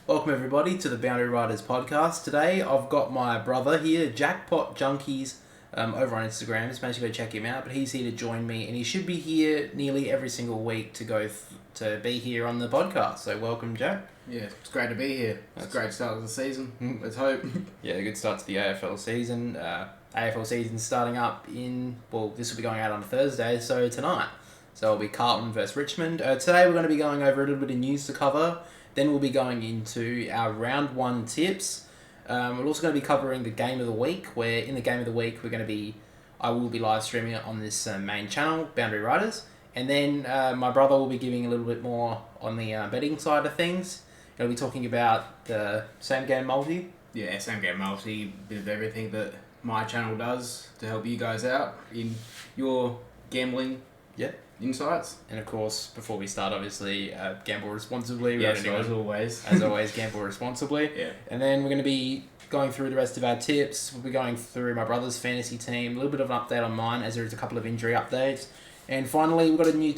Welcome everybody to the Boundary Riders podcast. Today I've got my brother here, Jackpot Junkies, over on Instagram. Just make sure to go check him out. But he's here to join me, and he should be here nearly every single week to be here on the podcast. So welcome, Jack. Yeah, it's great to be here. It's a great start of the season. Let's hope. Yeah, a good start to the AFL season. AFL season starting up this will be going out on Thursday, so tonight. So it'll be Carlton versus Richmond. Today we're going to be going over a little bit of news to cover. Then we'll be going into our round one tips. We're also going to be covering the game of the week, where in the game of the week I will be live streaming it on this main channel, Boundary Riders. And then my brother will be giving a little bit more on the betting side of things. He'll be talking about the same game multi. Yeah, same game multi, bit of everything that my channel does to help you guys out in your gambling insights. And of course, before we start, obviously, gamble responsibly. Yes, as always. As always, gamble responsibly. Yeah. And then we're going to be going through the rest of our tips. We'll be going through my brother's fantasy team, a little bit of an update on mine, as there is a couple of injury updates. And finally, we've got a new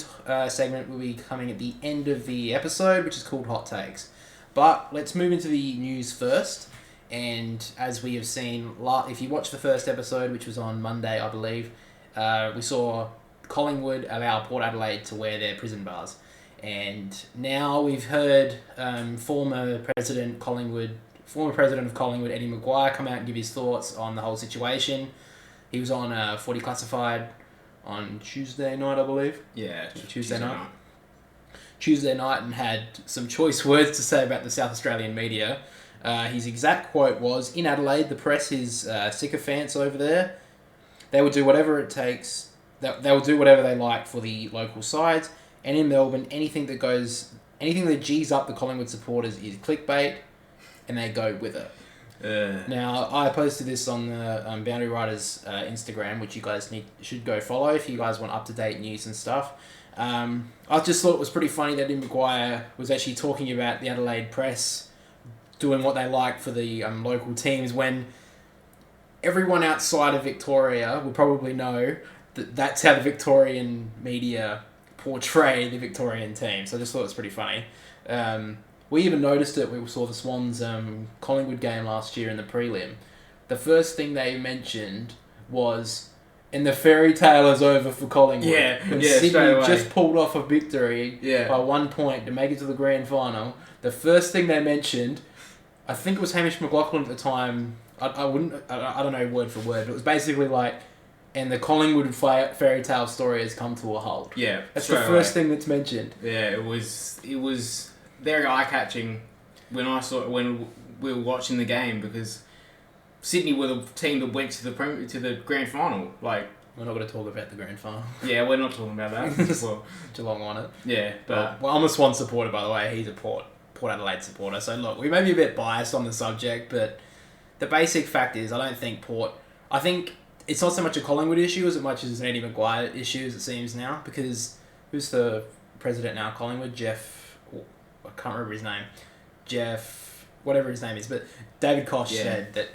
segment will be coming at the end of the episode, which is called Hot Takes. But let's move into the news first. And as we have seen, if you watched the first episode, which was on Monday, I believe, we saw Collingwood allow Port Adelaide to wear their prison bars. And now we've heard former president of Collingwood, Eddie Maguire, come out and give his thoughts on the whole situation. He was on Footy Classified on Tuesday night, I believe. Yeah, Tuesday night, and had some choice words to say about the South Australian media. His exact quote was, "In Adelaide, the press is sycophants over there. They will do whatever it takes. They will do whatever they like for the local sides. And in Melbourne, anything that G's up the Collingwood supporters is clickbait, and they go with it." Now, I posted this on the Boundary Riders Instagram, which you guys should go follow if you guys want up-to-date news and stuff. I just thought it was pretty funny that Eddie Maguire was actually talking about the Adelaide press doing what they like for the local teams, when everyone outside of Victoria will probably know that that's how the Victorian media portray the Victorian team. So I just thought it was pretty funny. We even noticed it when we saw the Swans Collingwood game last year in the prelim. The first thing they mentioned was, "And the fairy tale is over for Collingwood." When Sydney just pulled off a victory by 1 point to make it to the grand final. The first thing they mentioned, I think it was Hamish McLaughlin at the time. I don't know word for word, but it was basically like, "And the Collingwood fairy tale story has come to a halt." Yeah, that's the first thing that's mentioned. Yeah, it was very eye catching when we were watching the game, because Sydney were the team that went to the grand final. Like, we're not going to talk about the grand final. Yeah, we're not talking about that. Well, Geelong won it. Yeah, but I'm a Swan supporter, by the way. He's a Port Adelaide supporter. So look, we may be a bit biased on the subject, but the basic fact is, I think it's not so much a Collingwood issue as much as an Eddie Maguire issue, as it seems now, because who's the president now? Collingwood? I can't remember his name. Whatever his name is, but David Koch said that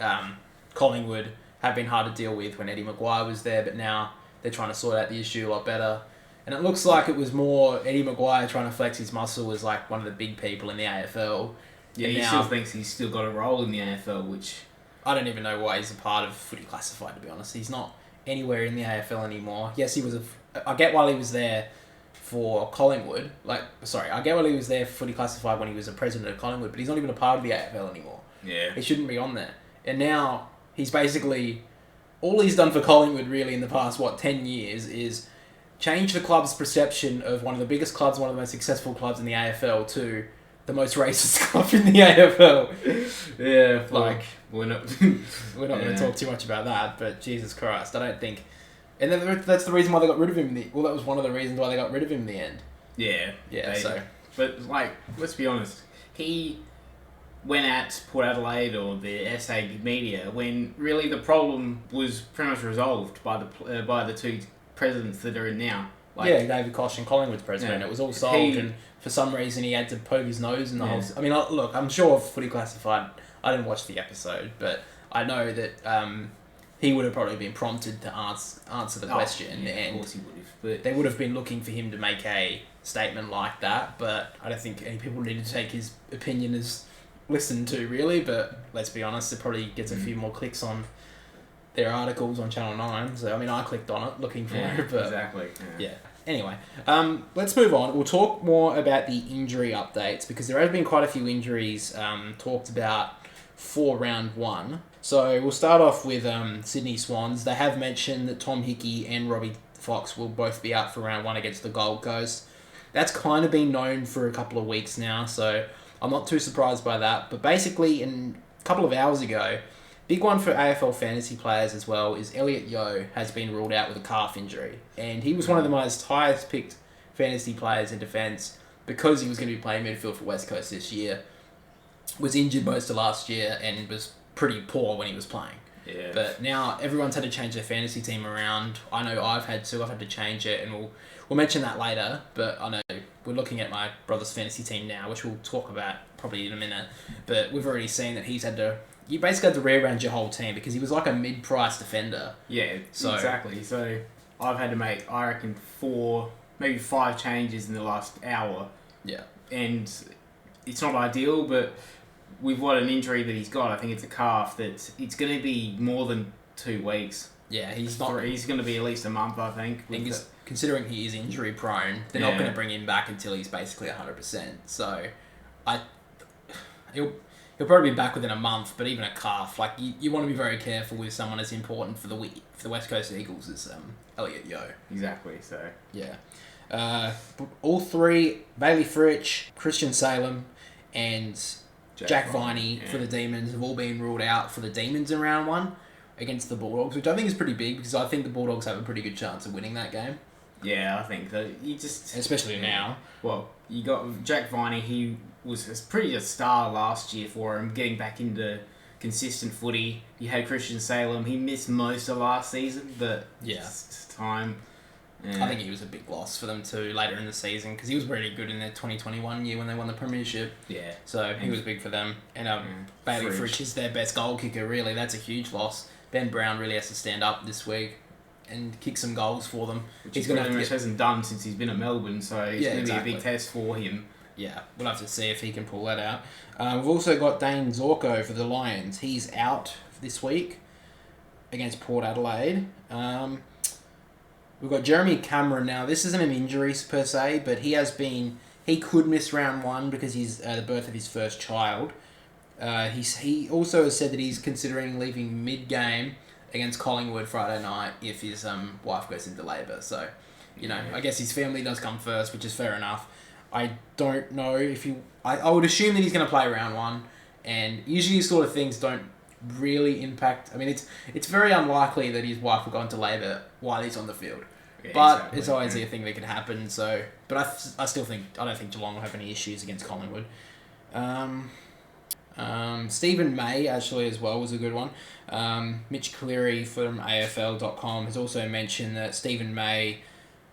Collingwood have been hard to deal with when Eddie Maguire was there, but now they're trying to sort out the issue a lot better. And it looks like it was more Eddie Maguire trying to flex his muscle as like one of the big people in the AFL. Yeah, he still thinks he's still got a role in the AFL, which I don't even know why he's a part of Footy Classified, to be honest. He's not anywhere in the AFL anymore. Yes, he was I get why he was there for Collingwood. I get why he was there for Footy Classified when he was a president of Collingwood, but he's not even a part of the AFL anymore. Yeah. He shouldn't be on there. And now he's basically, all he's done for Collingwood really in the past, 10 years, is change the club's perception of one of the biggest clubs, one of the most successful clubs in the AFL, to the most racist club in the AFL. Yeah, we're not going to talk too much about that, but Jesus Christ, I don't think. And then that's the reason why they got rid of him. That was one of the reasons why they got rid of him in the end. Yeah. But let's be honest, he went at Port Adelaide or the SA media when really the problem was pretty much resolved by the two presidents that are in now. David Koch and Collingwood's president. Yeah. It was all solved, and for some reason he had to poke his nose in the whole. I mean, look, I'm sure Footy Classified. I didn't watch the episode, but I know that he would have probably been prompted to answer the question, and of course he would have. But they would have been looking for him to make a statement like that. But I don't think any people needed to take his opinion as listened to really, but let's be honest, it probably gets a few more clicks on their articles on Channel 9. So, I mean, I clicked on it looking for it, but... Exactly. Yeah. Anyway, let's move on. We'll talk more about the injury updates because there have been quite a few injuries talked about for round one. So we'll start off with Sydney Swans. They have mentioned that Tom Hickey and Robbie Fox will both be out for round one against the Gold Coast. That's kind of been known for a couple of weeks now, so I'm not too surprised by that. But basically, a couple of hours ago, big one for AFL fantasy players as well is Elliot Yeo has been ruled out with a calf injury. And he was one of the most highest picked fantasy players in defence because he was going to be playing midfield for West Coast this year. Was injured most of last year and was pretty poor when he was playing. Yeah. But now everyone's had to change their fantasy team around. I know I've had to change it, and we'll mention that later. But I know we're looking at my brother's fantasy team now, which we'll talk about probably in a minute. But we've already seen that you basically had to rearrange your whole team because he was like a mid-price defender. Yeah, exactly. So I've had to make, I reckon, 4, maybe 5 changes in the last hour. Yeah. And it's not ideal, but with what an injury that he's got, I think it's a calf, that it's going to be more than 2 weeks. Yeah, he's going to be at least a month, I think. Considering he is injury prone, they're not going to bring him back until he's basically 100%. So, he'll probably be back within a month. But even a calf, like you want to be very careful with someone as important for the West Coast Eagles as Elliot Yeo. Exactly. So yeah, all 3: Bailey Fritsch, Christian Salem, and Jack Viney for the Demons have all been ruled out for the Demons in round 1 against the Bulldogs, which I think is pretty big because I think the Bulldogs have a pretty good chance of winning that game. Yeah, I think that especially now. Well, you got Jack Viney. He was a star last year for him, getting back into consistent footy. You had Christian Salem. He missed most of last season, but it's time. I think he was a big loss for them too later in the season because he was really good in their 2021 year when they won the premiership. Yeah. So he was big for them. And Bailey Fritsch is their best goal kicker, really. That's a huge loss. Ben Brown really has to stand up this week and kick some goals for them. Which he's going to hasn't done since he's been at Melbourne, so it's going to be a big test for him. Yeah, we'll have to see if he can pull that out. We've also got Dane Zorko for the Lions. He's out this week against Port Adelaide. We've got Jeremy Cameron now. This isn't an injury per se, but he could miss round 1 because he's the birth of his first child. He also has said that he's considering leaving mid-game against Collingwood Friday night if his wife goes into labour. So, I guess his family does come first, which is fair enough. I don't know if I would assume that he's going to play round 1, and usually these sort of things don't really impact. I mean, it's very unlikely that his wife will go into labour while he's on the field. Yeah, but it's always a thing that can happen. So, but I still think I don't think Geelong will have any issues against Collingwood. Stephen May actually as well was a good one. Mitch Cleary from AFL.com has also mentioned that Stephen May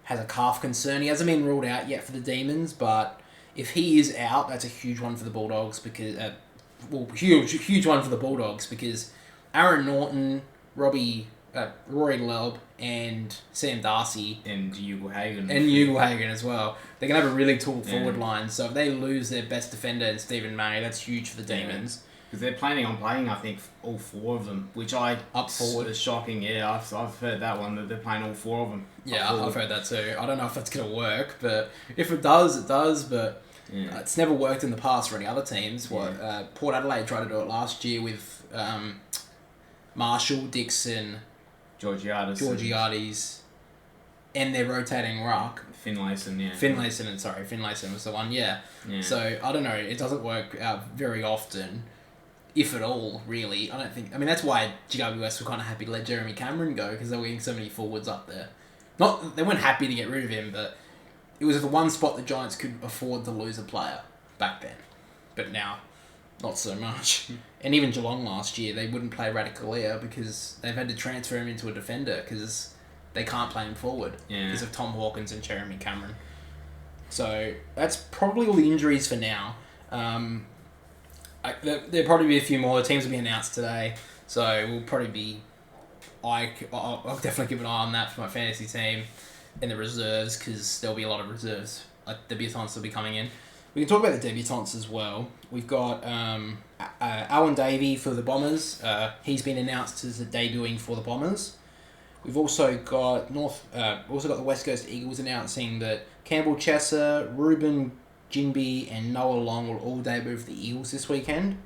has a calf concern. He hasn't been ruled out yet for the Demons, but if he is out, that's a huge one for the Bulldogs because huge one for the Bulldogs because Aaron Norton, Rory Lobb, and Sam Darcy and Hugo Hagan as well. They're gonna have a really tall forward line. So if they lose their best defender in Stephen May, that's huge for the Demons. Because they're planning on playing, I think, all 4 of them, which up forward is shocking. Yeah, I've heard that one that they're playing all 4 of them. Yeah, I've heard that too. I don't know if that's gonna work, but if it does, it does. But it's never worked in the past for any other teams. Port Adelaide tried to do it last year with Marshall, Dixon, Georgiades, and their rotating ruck. Finlayson was the one, yeah. So, I don't know, it doesn't work out very often, if at all, really. I mean, that's why GWS were kind of happy to let Jeremy Cameron go, because they were getting so many forwards up there. They weren't happy to get rid of him, but it was the one spot the Giants could afford to lose a player back then. But now, not so much. And even Geelong last year, they wouldn't play Radicalea because they've had to transfer him into a defender because they can't play him forward because of Tom Hawkins and Jeremy Cameron. So that's probably all the injuries for now. There'll probably be a few more. The teams will be announced today, so we'll probably be. I'll definitely keep an eye on that for my fantasy team and the reserves because there'll be a lot of reserves. There'll be a chance they'll be coming in. We can talk about the debutantes as well. We've got Alan Davey for the Bombers. He's been announced as debuting for the Bombers. We've also got the West Coast Eagles announcing that Campbell Chesser, Ruben Jinby, and Noah Long will all debut for the Eagles this weekend.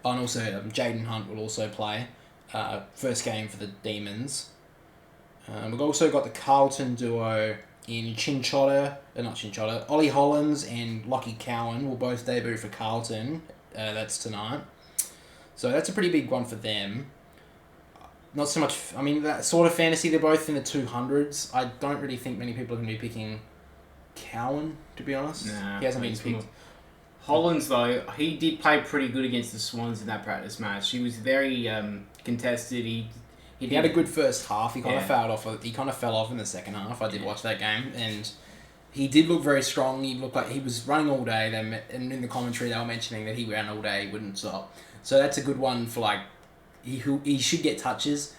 And also Jaden Hunt will also play first game for the Demons. We've also got the Carlton duo in Ollie Hollands and Lockie Cowan will both debut for Carlton. That's tonight. So that's a pretty big one for them. Not so much... I mean, that sort of fantasy, they're both in the 200s. I don't really think many people are going to be picking Cowan, to be honest. Nah, he hasn't been picked. Hollands, though, he did play pretty good against the Swans in that practice match. He was very contested. He had a good first half. He kind of fell off in the second half. I did watch that game, and he did look very strong. He looked like he was running all day. And in the commentary, they were mentioning that he ran all day, he wouldn't stop. So that's a good one for, like, he should get touches.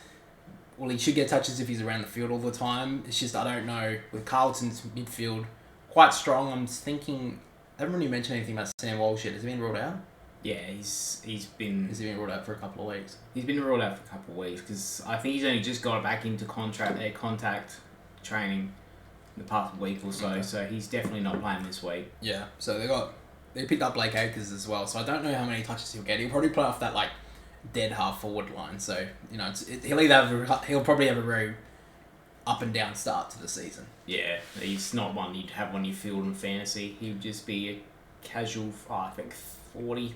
Well, he should get touches if he's around the field all the time. It's just, I don't know, with Carlton's midfield quite strong, I'm thinking... I haven't really mentioned anything about Sam Walsh yet. Has he been ruled out? Yeah, he's been... Has he been ruled out for a couple of weeks? He's been ruled out for a couple of weeks because I think he's only just got back into contact training in the past week or so. Okay. So he's definitely not playing this week. Yeah. So they picked up Blake Acres as well. So I don't know how many touches he'll get. He'll probably play off that like dead half forward line. So he'll probably have a very up and down start to the season. Yeah, he's not one you'd have on your field in fantasy. He'd just be a casual, I think 40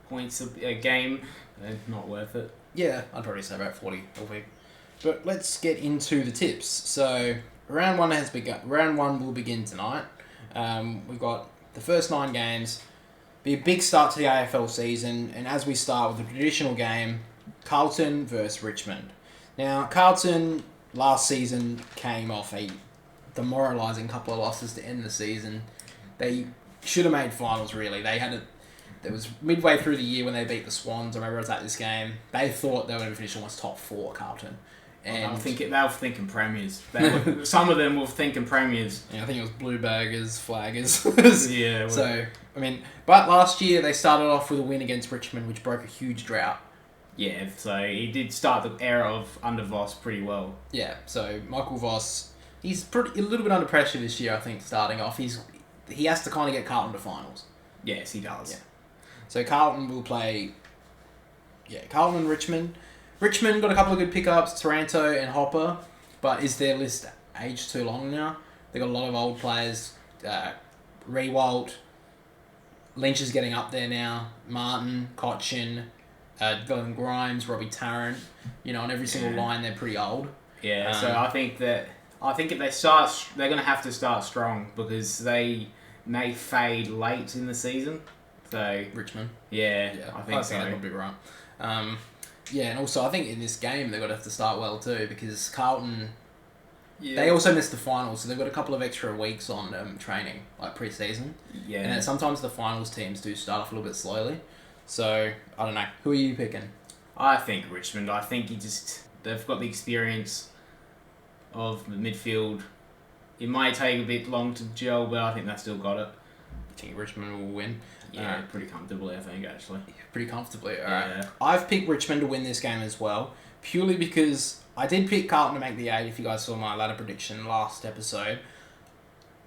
points a game. Not worth it. Yeah, I'd probably say about 40 a week. But let's get into the tips. So round one has begun. Round one will begin tonight. We've got the first 9 games. Be a big start to the AFL season, and as we start with the traditional game, Carlton versus Richmond. Now, Carlton last season came off a demoralising couple of losses to end the season. They should have made finals, really. It was midway through the year when they beat the Swans. I remember I was at this game. They thought they were going to finish almost top 4, Carlton. And they were thinking premiers. Some of them were thinking premiers. Yeah, I think it was blue baggers, flaggers. Yeah. So, I mean, but last year they started off with a win against Richmond, which broke a huge drought. Yeah, so he did start the era of under Voss pretty well. Yeah, so Michael Voss, he's a little bit under pressure this year, I think, starting off. He has to kind of get Carlton to finals. Yes, he does. Yeah. So Carlton will play... Yeah, Carlton and Richmond. Richmond got a couple of good pickups, Taranto and Hopper, but is their list aged too long now? They got a lot of old players. Rewalt, Lynch is getting up there now. Martin, Cochin, Glenn Grimes, Robbie Tarrant. On every single line they're pretty old. Yeah, so I think if they start, they're going to have to start strong because they may fade late in the season. So Richmond. Yeah, I think so. That's probably right. And also I think in this game they're going to have to start well too because Carlton. Yeah. They also missed the finals, so they've got a couple of extra weeks on training, like pre-season. Yeah. And then sometimes the finals teams do start off a little bit slowly. So, I don't know. Who are you picking? I think Richmond. I think they've got the experience of the midfield. It might take a bit long to gel, but I think they've still got it. I think Richmond will win. Yeah, pretty comfortably, I think, actually. Pretty comfortably, alright. I've picked Richmond to win this game as well, purely because I did pick Carlton to make the 8, if you guys saw my ladder prediction last episode.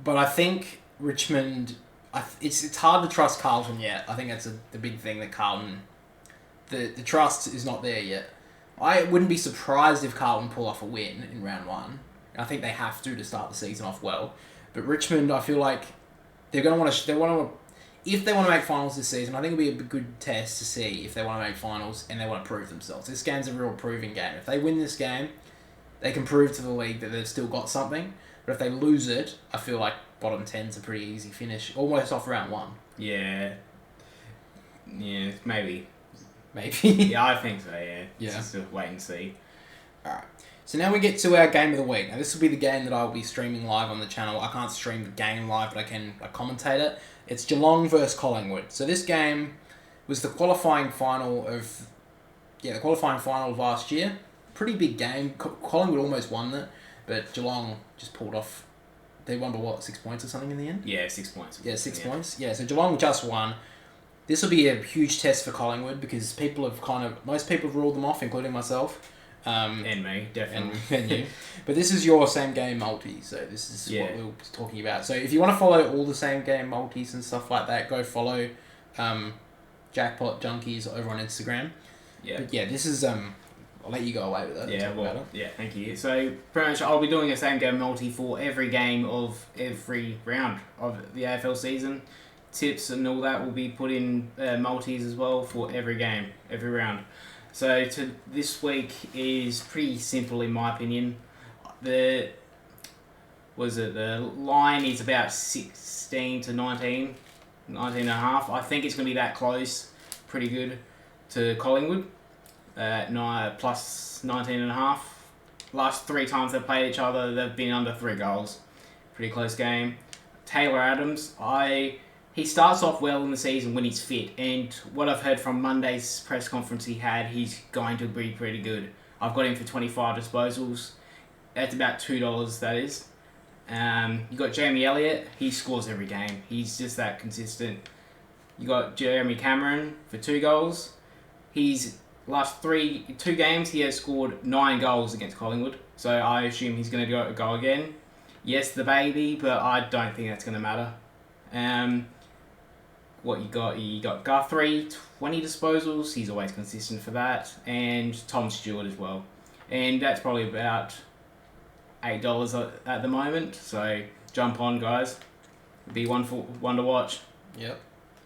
But I think Richmond... It's hard to trust Carlton yet. I think that's the big thing that Carlton... The trust is not there yet. I wouldn't be surprised if Carlton pull off a win in round 1. I think they have to start the season off well. But Richmond, I feel like they're going to want to... If they want to make finals this season, I think it'll be a good test to see if they want to make finals and they want to prove themselves. This game's a real proving game. If they win this game, they can prove to the league that they've still got something. But if they lose it, I feel like bottom 10's a pretty easy finish. Almost off round 1. Yeah. Yeah, maybe. Maybe? Yeah, I think so, yeah. Yeah. Just to wait and see. Alright. So now we get to our game of the week. Now this will be the game that I'll be streaming live on the channel. I can't stream the game live, but I can commentate it. It's Geelong versus Collingwood. So this game was the qualifying final of last year. Pretty big game. Collingwood almost won it, but Geelong just pulled off They won by what, 6 points or something in the end? Yeah, 6 points. Yeah, 6 points. Yeah, so Geelong just won. This will be a huge test for Collingwood because most people have ruled them off, including myself. And me, definitely. And you. But this is your same game multi, so this is what we were talking about. So if you want to follow all the same game multis and stuff like that, go follow Jackpot Junkies over on Instagram. Yeah. But yeah, this is I'll let you go away with that. Yeah, thank you. So pretty much I'll be doing a same game multi for every game of every round of the AFL season. Tips and all that will be put in multis as well for every game, every round. So this week is pretty simple in my opinion. The line is about 16 to 19 and a half. I think it's going to be that close, pretty good, to Collingwood. Plus 19 and a half. Last 3 times they've played each other, they've been under 3 goals. Pretty close game. Taylor Adams, he starts off well in the season when he's fit, and what I've heard from Monday's press conference he's going to be pretty good. I've got him for 25 disposals. That's about $2, that is. You got Jamie Elliott, he scores every game. He's just that consistent. You got Jeremy Cameron for 2 goals. He's last 2 games he has scored 9 goals against Collingwood, so I assume he's going to go again. Yes, the baby, but I don't think that's going to matter. What you got? You got Guthrie, 20 disposals. He's always consistent for that, and Tom Stewart as well. And that's probably about $8 at the moment. So jump on, guys. It'll be one to watch. Yep.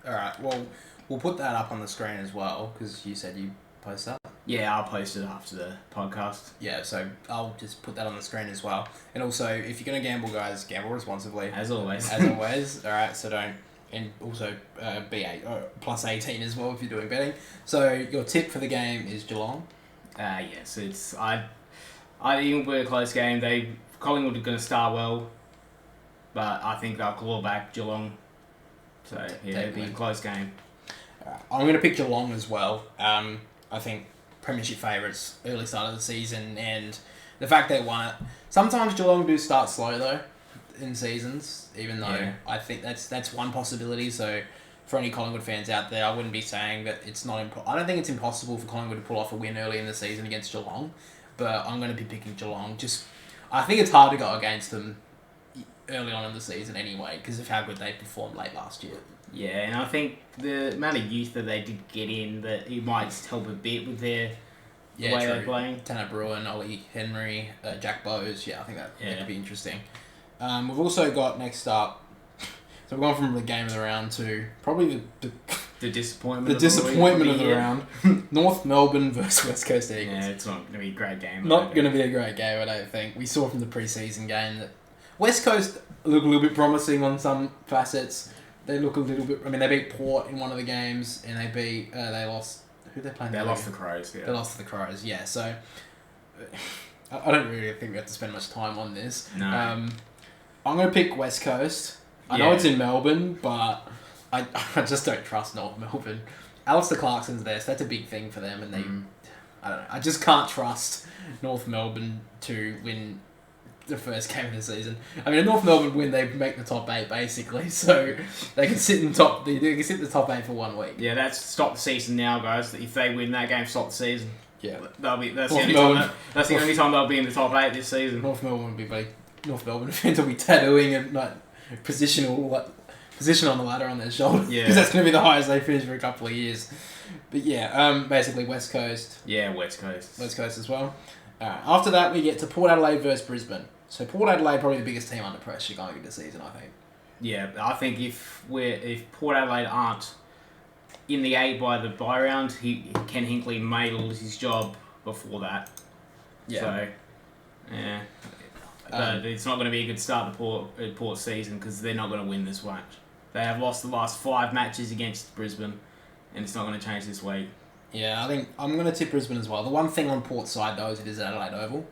All right. Well, we'll put that up on the screen as well because you said you post that. Yeah, I'll post it after the podcast. Yeah, so I'll just put that on the screen as well. And also, if you're going to gamble, guys, gamble responsibly. As always. As always. All right, so don't... And also be plus 18 as well if you're doing betting. So your tip for the game is Geelong? Yes, I think it'll be a close game. Collingwood are going to start well, but I think they'll claw back Geelong. So yeah, it'll be a close game. I'm going to pick Geelong as well. I think premiership favourites, early start of the season, and the fact they won it. Sometimes Geelong do start slow though in seasons, even though I think that's one possibility. So for any Collingwood fans out there, I wouldn't be saying that it's not I don't think it's impossible for Collingwood to pull off a win early in the season against Geelong, but I'm going to be picking Geelong. I think it's hard to go against them early on in the season anyway because of how good they performed late last year. Yeah, and I think the amount of youth that they did get in, that it might help a bit with the way they're playing. Tanner Bruin, Ollie Henry, Jack Bowes. Yeah, I think that could be interesting. We've also got next up, so we've gone from the game of the round to probably the disappointment. Of the round. North Melbourne versus West Coast Eagles. Yeah, it's not going to be a great game. Not going to be a great game, I don't think. We saw from the preseason game that West Coast look a little bit promising on some facets. They look a little bit. I mean, they beat Port in one of the games, and they lost. Who they playing? They lost the Crows. Yeah. They lost the Crows. Yeah. So I don't really think we have to spend much time on this. No. I'm going to pick West Coast. I know it's in Melbourne, but I just don't trust North Melbourne. Alistair Clarkson's there, so that's a big thing for them, and I don't know. I just can't trust North Melbourne to win the first game of the season. I mean, if North Melbourne win, they make the top 8 basically, so they can sit in top. They can sit in the top 8 for 1 week. Yeah, that's stop the season now, guys. If they win that game, stop the season. Yeah, that's the only time they'll be in the top 8 this season. North Melbourne fans will be tattooing and like position on the ladder on their shoulder. Yeah, because that's going to be the highest they finish for a couple of years. But yeah, basically West Coast. Yeah, West Coast. West Coast as well. After that, we get to Port Adelaide versus Brisbane. So Port Adelaide probably the biggest team under pressure going into the season, I think. Yeah, I think if Port Adelaide aren't in the 8 by the bye round, Ken Hinkley may lose his job before that. Yeah. So, yeah. But it's not going to be a good start to Port season because they're not going to win this match. They have lost the last 5 matches against Brisbane, and it's not going to change this week. Yeah, I think I'm going to tip Brisbane as well. The one thing on Port's side, though, is it is at Adelaide Oval.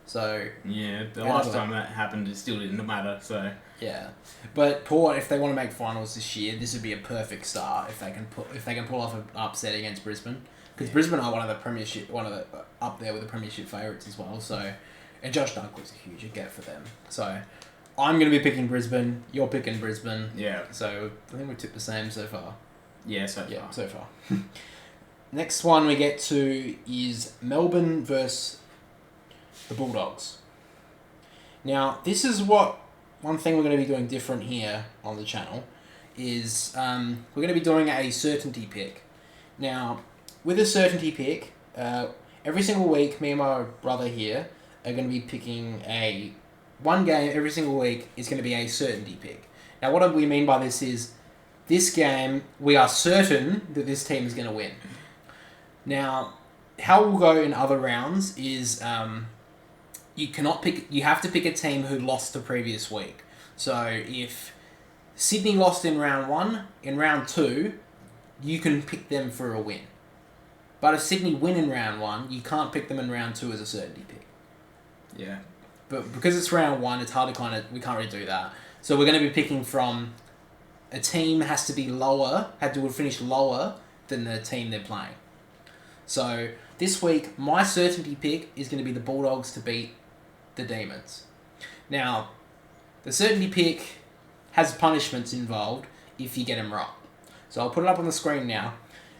So yeah, the last time that happened, it still didn't matter. So yeah, but Port, if they want to make finals this year, this would be a perfect start if they can pull off an upset against Brisbane, because Brisbane are up there with the premiership favourites as well. So, and Josh Dunkley's a huge get for them. So, I'm going to be picking Brisbane. You're picking Brisbane. Yeah. So I think we tipped the same so far. Yeah, so far. Yeah, so far. Next one we get to is Melbourne versus the Bulldogs. Now, this is one thing we're going to be doing different here on the channel is we're going to be doing a certainty pick. Now, with a certainty pick, every single week, me and my brother here are going to be picking one game every single week is going to be a certainty pick. Now, what we mean by this is this game, we are certain that this team is going to win. Now, how we'll go in other rounds is you have to pick a team who lost the previous week. So if Sydney lost in round 1, in round 2, you can pick them for a win. But if Sydney win in round 1, you can't pick them in round 2 as a certainty pick. Yeah. But because it's round 1, it's hard to we can't really do that. So we're going to be picking from a team had to finish lower than the team they're playing. So this week, my certainty pick is going to be the Bulldogs to beat the Demons. Now, the certainty pick has punishments involved if you get them wrong. So I'll put it up on the screen now.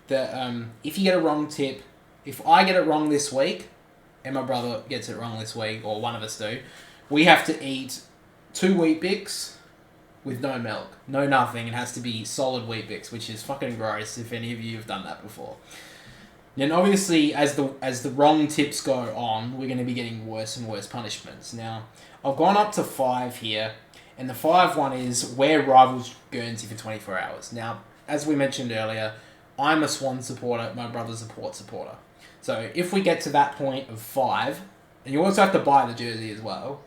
If you get a wrong tip, if I get it wrong this week, and my brother gets it wrong this week, or one of us do, we have to eat 2 Weet-Bix with no milk, no nothing. It has to be solid Weet-Bix, which is fucking gross if any of you have done that before. Then obviously, as the wrong tips go on, we're going to be getting worse and worse punishments. Now, I've gone up to 5 here, and the 5 one is where rivals Guernsey for 24 hours. Now, as we mentioned earlier, I'm a Swan supporter, my brother's a Port supporter. So if we get to that point of 5, and you also have to buy the jersey as well,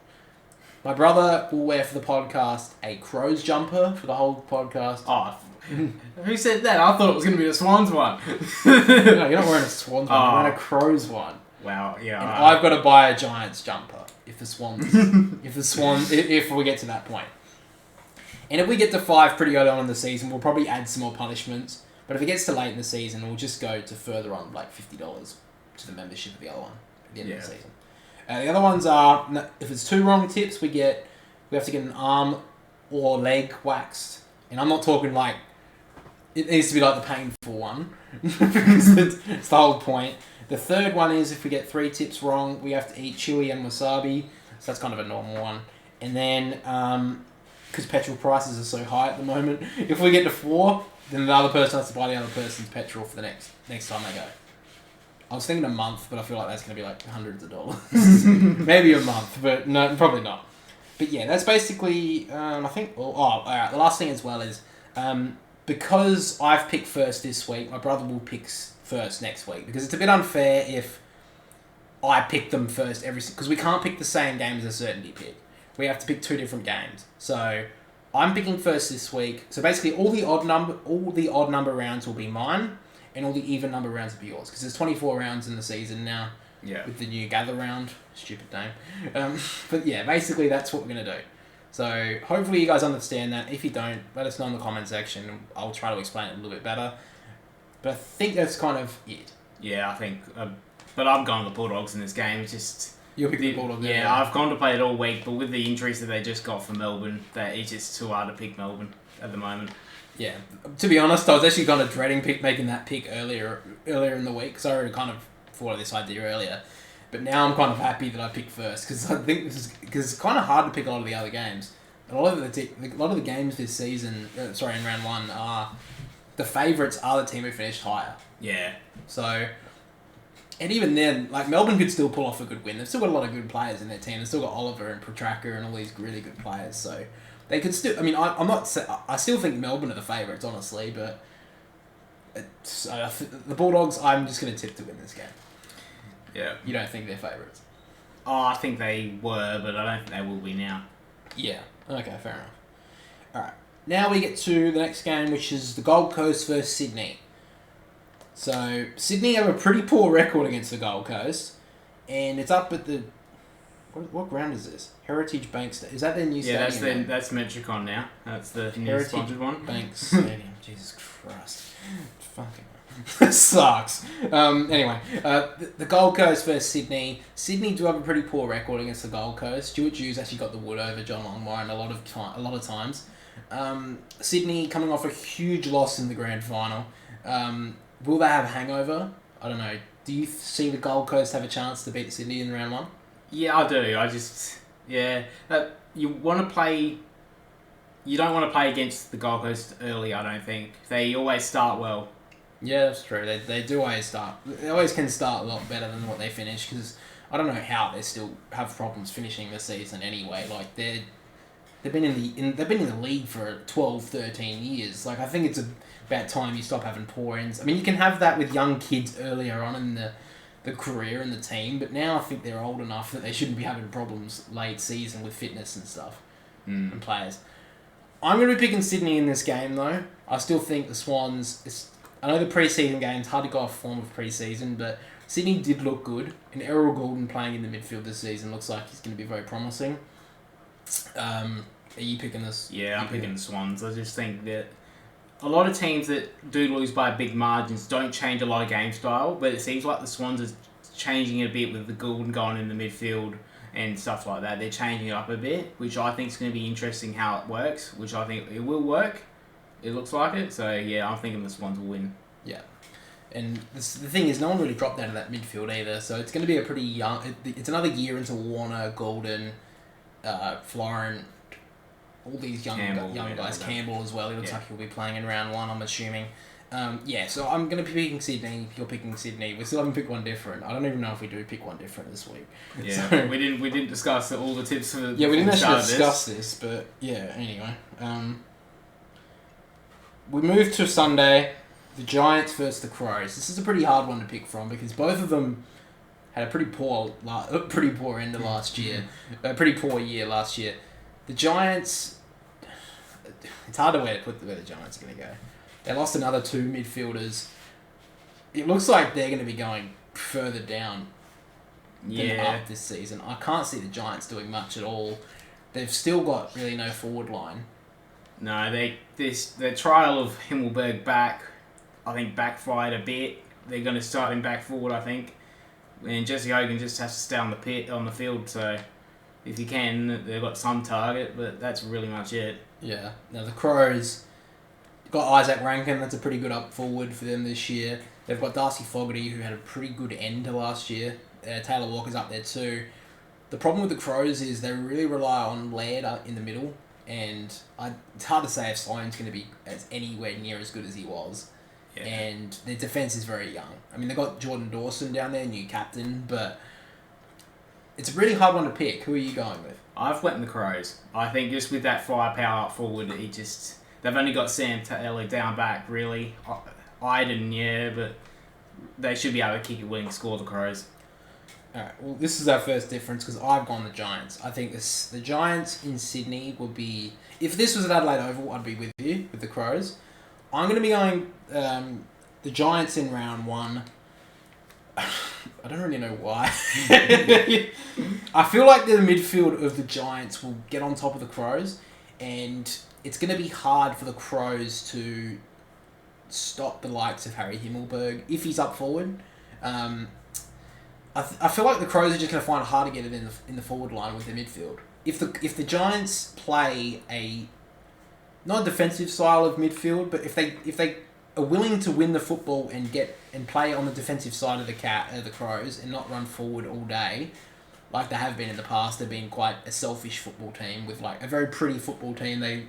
my brother will wear for the podcast a Crows jumper for the whole podcast. Oh, who said that? I thought it was going to be a Swans one. No, you're not wearing a Swans one, you're wearing a Crows one. Wow, yeah. And I've got to buy a Giants jumper if the Swans, if we get to that point. And if we get to 5 pretty early on in the season, we'll probably add some more punishments. But if it gets to late in the season, we'll just go to further on, like $50 to the membership of the other one at the end of the season. The other ones are, if it's 2 wrong tips, we have to get an arm or leg waxed. And I'm not talking like, it needs to be like the painful one, because it's the whole point. The third one is if we get 3 tips wrong, we have to eat chili and wasabi. So that's kind of a normal one. And then, because petrol prices are so high at the moment, if we get to 4, then the other person has to buy the other person's petrol for the next time they go. I was thinking a month, but I feel like that's going to be like hundreds of dollars. Maybe a month, but no, probably not. But yeah, that's basically, I think, alright, the last thing as well is, because I've picked first this week, my brother will pick first next week, because it's a bit unfair if I pick them first because we can't pick the same game as a certainty pick. We have to pick 2 different games. So I'm picking first this week. So basically, all the odd number rounds will be mine, and all the even number rounds will be yours. Because there's 24 rounds in the season now. Yeah. With the new gather round, stupid name. But yeah, basically that's what we're gonna do. So hopefully you guys understand that. If you don't, let us know in the comment section. I'll try to explain it a little bit better. But I think that's kind of it. Yeah, I think. But I've gone with the Bulldogs in this game. It's just. You're picking the Bulldogs. Yeah, I've contemplated all week, but with the injuries that they just got for Melbourne, it's just too hard to pick Melbourne at the moment. Yeah, to be honest, I was actually kind of dreading making that pick earlier in the week, because I already kind of thought of this idea earlier. But now I'm kind of happy that I picked first, because I think because it's kind of hard to pick a lot of the other games. A lot of the games this season, in round 1, the favourites are the team who finished higher. Yeah. So, and even then, like Melbourne could still pull off a good win. They've still got a lot of good players in their team. They've still got Oliver and Petrarca and all these really good players. So they could still. I mean, I still think Melbourne are the favourites, honestly. But the Bulldogs, I'm just going to tip to win this game. Yeah. You don't think they're favourites? Oh, I think they were, but I don't think they will be now. Yeah. Okay, fair enough. Alright. Now we get to the next game, which is the Gold Coast versus Sydney. So, Sydney have a pretty poor record against the Gold Coast, and it's up at the What ground is this? Heritage Bank Stadium. Is that their new stadium? Yeah, that's Metricon now. That's the new Heritage sponsored one. Bank Stadium. Jesus Christ. Fucking this sucks. Anyway, the Gold Coast versus Sydney. Sydney do have a pretty poor record against the Gold Coast. Stuart Hughes actually got the wood over John Longmire a lot of times. Sydney coming off a huge loss in the grand final. Will they have a hangover? I don't know. Do you see the Gold Coast have a chance to beat Sydney in round one? Yeah, I do. You want to play. You don't want to play against the Gold Coast early. I don't think they always start well. Yeah, that's true. They do always start. They always can start a lot better than what they finish because I don't know how they still have problems finishing the season anyway. Like they've been in the league for 12, 13 years. Like I think it's about time you stop having poor ends. I mean, you can have that with young kids earlier on in the career and the team, but now I think they're old enough that they shouldn't be having problems late season with fitness and stuff and players. I'm going to be picking Sydney in this game though. I still think the Swans. I know the pre-season game's hard to go off form of pre-season, but Sydney did look good, and Errol Goulden playing in the midfield this season looks like he's going to be very promising. Are you picking this? Yeah, I'm picking the Swans. I just think that a lot of teams that do lose by big margins don't change a lot of game style, but it seems like the Swans are changing it a bit with the Goulden going in the midfield and stuff like that. They're changing it up a bit, which I think is going to be interesting how it works, which I think it will work. It looks like it, so yeah, I'm thinking the Swans will win. Yeah. And the thing is, no one really dropped out of that midfield either, so it's going to be a pretty young... It's another year into Warner, Golden, Florent, all these young guys. Campbell as well, he looks like he'll be playing in round one, I'm assuming. So I'm going to be picking Sydney, you're picking Sydney. We still haven't picked one different. I don't even know if we do pick one different this week. Yeah, so, we didn't discuss all the tips for the... Yeah, we didn't actually discuss this, but yeah, anyway. We move to Sunday, the Giants versus the Crows. This is a pretty hard one to pick from because both of them had a pretty poor end of last year, a pretty poor year last year. The Giants, it's hard to put where the Giants are going to go. They lost another two midfielders. It looks like they're going to be going further down than up this season. I can't see the Giants doing much at all. They've still got really no forward line. No, the trial of Himmelberg back, I think backfired a bit. They're going to start him back forward, I think, and Jesse Hogan just has to stay on the field. So, if he can, they've got some target, but that's really much it. Yeah. Now the Crows got Isaac Rankin. That's a pretty good up forward for them this year. They've got Darcy Fogarty, who had a pretty good end to last year. Taylor Walker's up there too. The problem with the Crows is they really rely on Laird in the middle. And it's hard to say if Sloan's going to be anywhere near as good as he was. Yeah. And their defence is very young. I mean, they've got Jordan Dawson down there, new captain, but it's a really hard one to pick. Who are you going with? I've went in the Crows. I think just with that firepower up forward, they've only got Sam Taylor down back, really. Iden, but they should be able to kick a winning score, the Crows. Alright, well, this is our first difference because I've gone the Giants. I think the Giants in Sydney would be... If this was at Adelaide Oval, I'd be with you, with the Crows. I'm going to be going the Giants in round one. I don't really know why. I feel like the midfield of the Giants will get on top of the Crows, and it's going to be hard for the Crows to stop the likes of Harry Himmelberg if he's up forward. I feel like the Crows are just going to find it hard to get it in the forward line with their midfield. If the Giants play not a defensive style of midfield, but if they are willing to win the football and play on the defensive side of the Crows and not run forward all day, like they have been in the past, they've been quite a selfish football team with like a very pretty football team. They,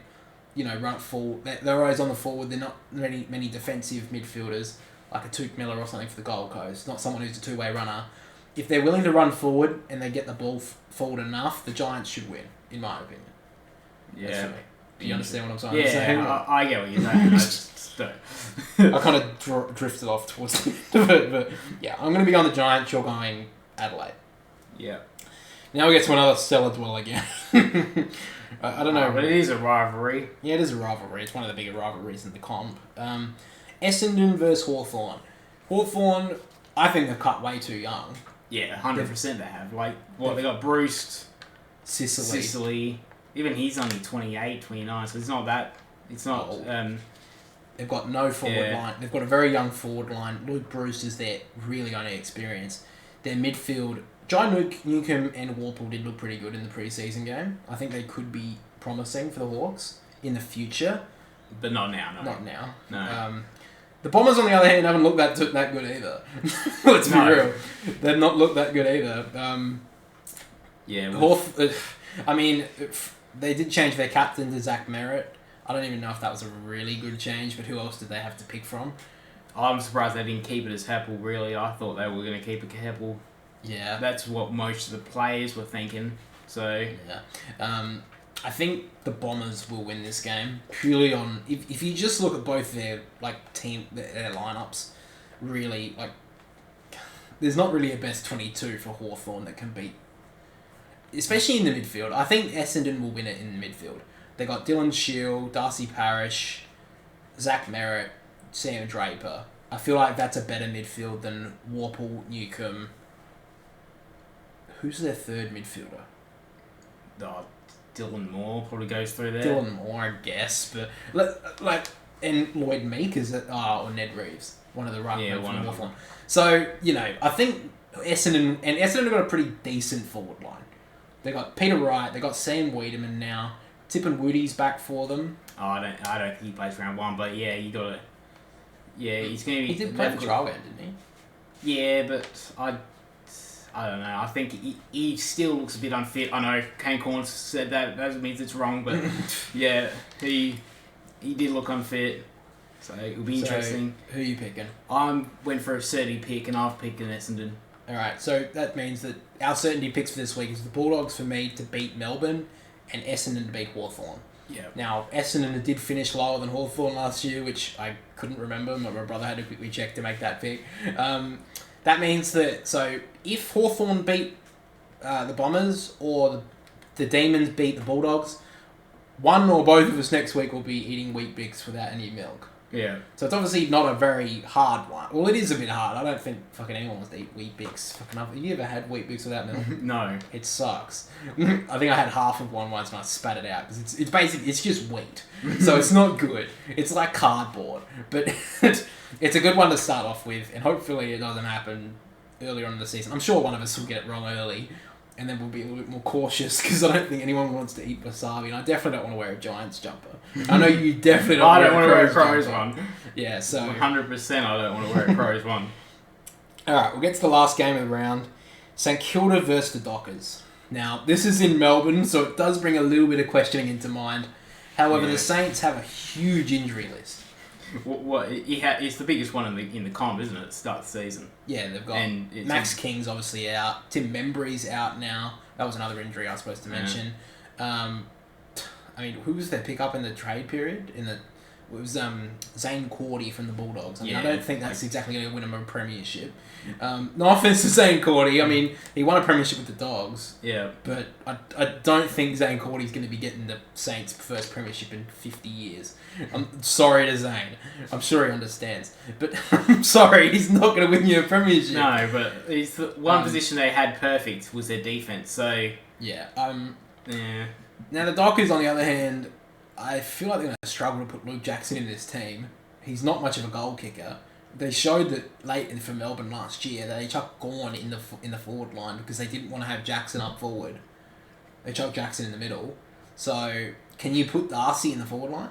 run full. They're always on the forward. They're not many defensive midfielders like a Touk Miller or something for the Gold Coast. Not someone who's a two-way runner. If they're willing to run forward and they get the ball forward enough, the Giants should win, in my opinion. Yeah. Do you understand what I'm saying? Yeah, I get what you're saying. I just don't. I kind of drifted off towards the end of it, but yeah, I'm going to be on the Giants. You're going Adelaide. Yeah. Now we get to another cellar dweller again. I don't know. But it is a rivalry. Yeah, it is a rivalry. It's one of the bigger rivalries in the comp. Essendon versus Hawthorn. Hawthorn, I think they're cut way too young. Yeah, 100% they have. Like, what, they got Bruce, Sicily. Even he's only 28, 29, so it's not that... It's not... They've got no forward line. They've got a very young forward line. Luke Bruce is their really only experience. Their midfield... Newcomb and Warple did look pretty good in the pre-season game. I think they could be promising for the Hawks in the future. But not now, no. Not now. No. The Bombers, on the other hand, haven't looked that good either. Let's be real. They've not looked that good either. They did change their captain to Zach Merritt. I don't even know if that was a really good change, but who else did they have to pick from? I'm surprised they didn't keep it as Heppel, really. I thought they were going to keep it Heppel. Yeah. That's what most of the players were thinking. So... Yeah. I think the Bombers will win this game purely on... If you just look at both their their lineups, really, like... There's not really a best 22 for Hawthorn that can beat... Especially in the midfield. I think Essendon will win it in the midfield. They got Dylan Shield, Darcy Parish, Zach Merritt, Sam Draper. I feel like that's a better midfield than Warple, Newcomb. Who's their third midfielder? Dylan Moore probably goes through there. Dylan Moore, I guess, but and Lloyd Meek or Ned Reeves, one of the ruckmen from Hawthorn. So I think Essendon have got a pretty decent forward line. They got Peter Wright, they got Sam Wiedemann now. Tip and Woody's back for them. Oh, I don't think he plays round one, but yeah, you got to. Yeah, he's going to be. He did play the trial game, didn't he? Yeah, but I don't know. I think he still looks a bit unfit. I know Kane Corns said that doesn't mean it's wrong, but yeah, he did look unfit. So it'll be interesting. Who are you picking? I went for a certainty pick, and I've picked an Essendon. All right, so that means that our certainty picks for this week is the Bulldogs for me to beat Melbourne, and Essendon to beat Hawthorn. Yeah. Now, Essendon did finish lower than Hawthorn last year, which I couldn't remember. My brother had to quickly check to make that pick. That means that, so if Hawthorn beat the Bombers or the Demons beat the Bulldogs, one or both of us next week will be eating Wheat Bix without any milk. Yeah. So it's obviously not a very hard one. Well, it is a bit hard. I don't think fucking anyone wants to eat Wheat Bix. Have you ever had Wheat Bix without milk? No. It sucks. I think I had half of one once and I spat it out because it's basically it's just wheat, so it's not good. It's like cardboard, but it's a good one to start off with, and hopefully it doesn't happen earlier on in the season. I'm sure one of us will get it wrong early, and then we'll be a little bit more cautious because I don't think anyone wants to eat wasabi, and I definitely don't want to wear a Giants jumper. I know you definitely don't. I don't want to wear a Crows one. Yeah, so 100% I don't want to wear a Crows one. All right, we'll get to the last game of the round. St Kilda versus the Dockers. Now, this is in Melbourne, so it does bring a little bit of questioning into mind. However, the Saints have a huge injury list. It's the biggest one in the comp, isn't it? Start the season. Yeah, they've got Max King's obviously out. Tim Membry's out now. That was another injury I was supposed to mention. Who was their pickup in the trade period? It was Zane Cordy from the Bulldogs. I don't think that's exactly going to win him a premiership. No offense to Zane Cordy. I mean, he won a premiership with the Dogs. Yeah. But I don't think Zane Cordy's going to be getting the Saints' first premiership in 50 years. I'm sorry to Zane. I'm sure he understands. But I'm sorry, he's not going to win you a premiership. No, but it's the one position they had perfect was their defense. So yeah. Yeah. Now the Dockers, on the other hand, I feel like they're going to struggle to put Luke Jackson in this team. He's not much of a goal kicker. They showed that late for Melbourne last year that they chucked Gawn in the forward line because they didn't want to have Jackson up forward. They chucked Jackson in the middle. So can you put Darcy in the forward line?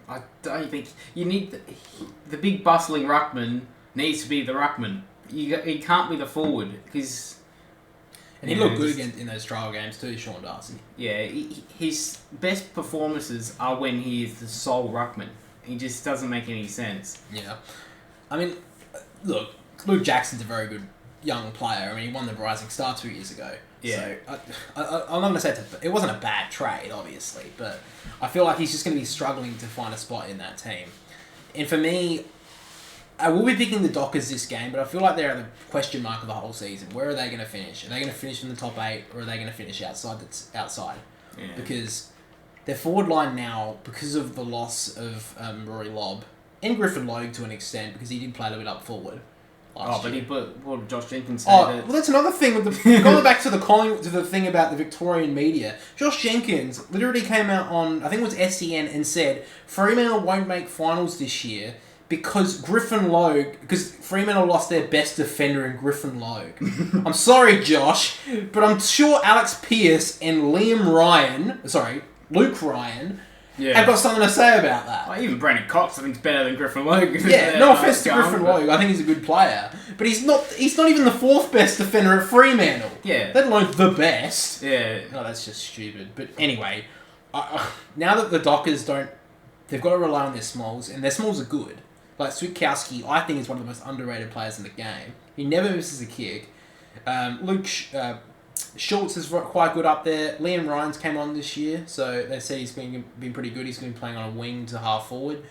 I don't think you need the big bustling ruckman needs to be the ruckman. He can't be the forward because. And he looked good in those trial games too, Sean Darcy. Yeah, his best performances are when he is the sole ruckman. He just doesn't make any sense. Yeah. I mean, look, Luke Jackson's a very good young player. I mean, he won the Rising Star 2 years ago. Yeah. So I'm not going to say it wasn't a bad trade, obviously, but I feel like he's just going to be struggling to find a spot in that team. And for me, I will be picking the Dockers this game, but I feel like they're the question mark of the whole season. Where are they going to finish? Are they going to finish in the top 8, or are they going to finish outside? Yeah. Because their forward line now, because of the loss of Rory Lobb and Griffin Logue to an extent, because he did play a little bit up forward, last year. What did Josh Jenkins say? Well, that's another thing with the going back to the thing about the Victorian media. Josh Jenkins literally came out on, I think it was SEN, and said Fremantle won't make finals this year because Fremantle lost their best defender in Griffin Logue. I'm sorry, Josh, but I'm sure Alex Pearce and Luke Ryan. Yeah. I've got something to say about that. Well, even Brandon Cox, I think, is better than Griffin Logue. Yeah, no offense to Griffin Logue. I think he's a good player. But he's not even the fourth best defender at Fremantle. Yeah. Let alone the best. Yeah. No, that's just stupid. But anyway, now that the Dockers they've got to rely on their smalls, and their smalls are good. Like, Switkowski, I think, is one of the most underrated players in the game. He never misses a kick. Luke Schultz is quite good up there. Liam Ryan's came on this year, so they say he's been pretty good. He's going to be playing on a wing to half forward.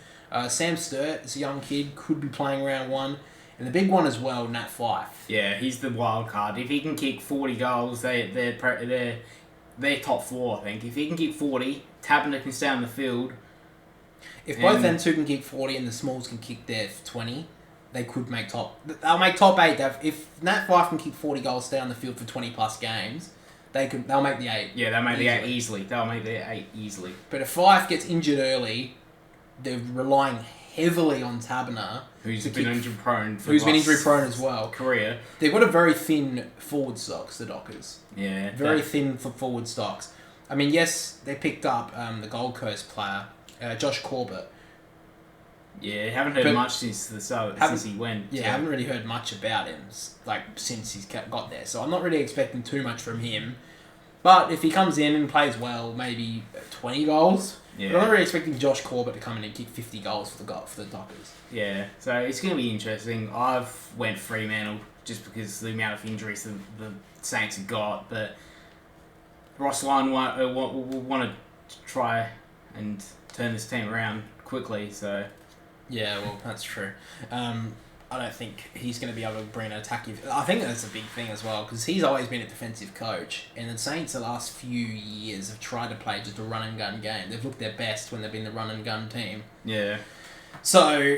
Sam Sturt is a young kid, could be playing round one. And the big one as well, Nat Fyfe. Yeah, he's the wild card. If he can kick 40 goals, they're top four, I think. If he can kick 40, Tabner can stay on the field. If both them two can kick 40 and the Smalls can kick their 20, they could make top... They'll make top 8. If Nat Fyfe can kick 40 goals, stay on the field for 20-plus games, they'll make the 8. Yeah, they'll make the 8 easily. They'll make the 8 easily. But if Fyfe gets injured early, they're relying heavily on Tabner. Who's been injury prone as well. Career. They've got a very thin forward stocks, the Dockers. Yeah. Very thin for forward stocks. I mean, yes, they picked up the Gold Coast player, Josh Corbett. Yeah, haven't heard much since he went. Yeah, I haven't really heard much about him since he's got there. So I'm not really expecting too much from him. But if he comes in and plays well, maybe 20 goals. Yeah. But I'm not really expecting Josh Corbett to come in and kick 50 goals for the Dockers. Yeah, so it's going to be interesting. I've went Fremantle just because of the amount of injuries the Saints have got. But Ross Lyon will want to try and turn this team around quickly. So yeah, well, that's true. I don't think he's going to be able to bring an attacking... I think that's a big thing as well, because he's always been a defensive coach, and the Saints the last few years have tried to play just a run-and-gun game. They've looked their best when they've been the run-and-gun team. Yeah. So,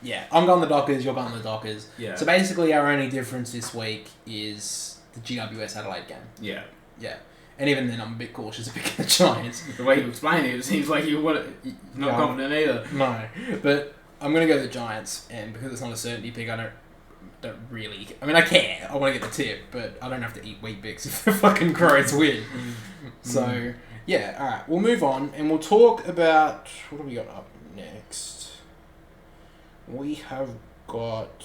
yeah, I'm going the Dockers, you're going the Dockers. Yeah. So basically our only difference this week is the GWS Adelaide game. Yeah. Yeah. And even then, I'm a bit cautious of picking the Giants. The way you explain it seems like you're not confident either. No, but I'm going to go the Giants, and because it's not a certainty pick, I don't really... I mean, I care. I want to get the tip, but I don't have to eat Wheat Bix if the fucking Crows win. So, yeah, alright. We'll move on, and we'll talk about... What do we got up next? We have got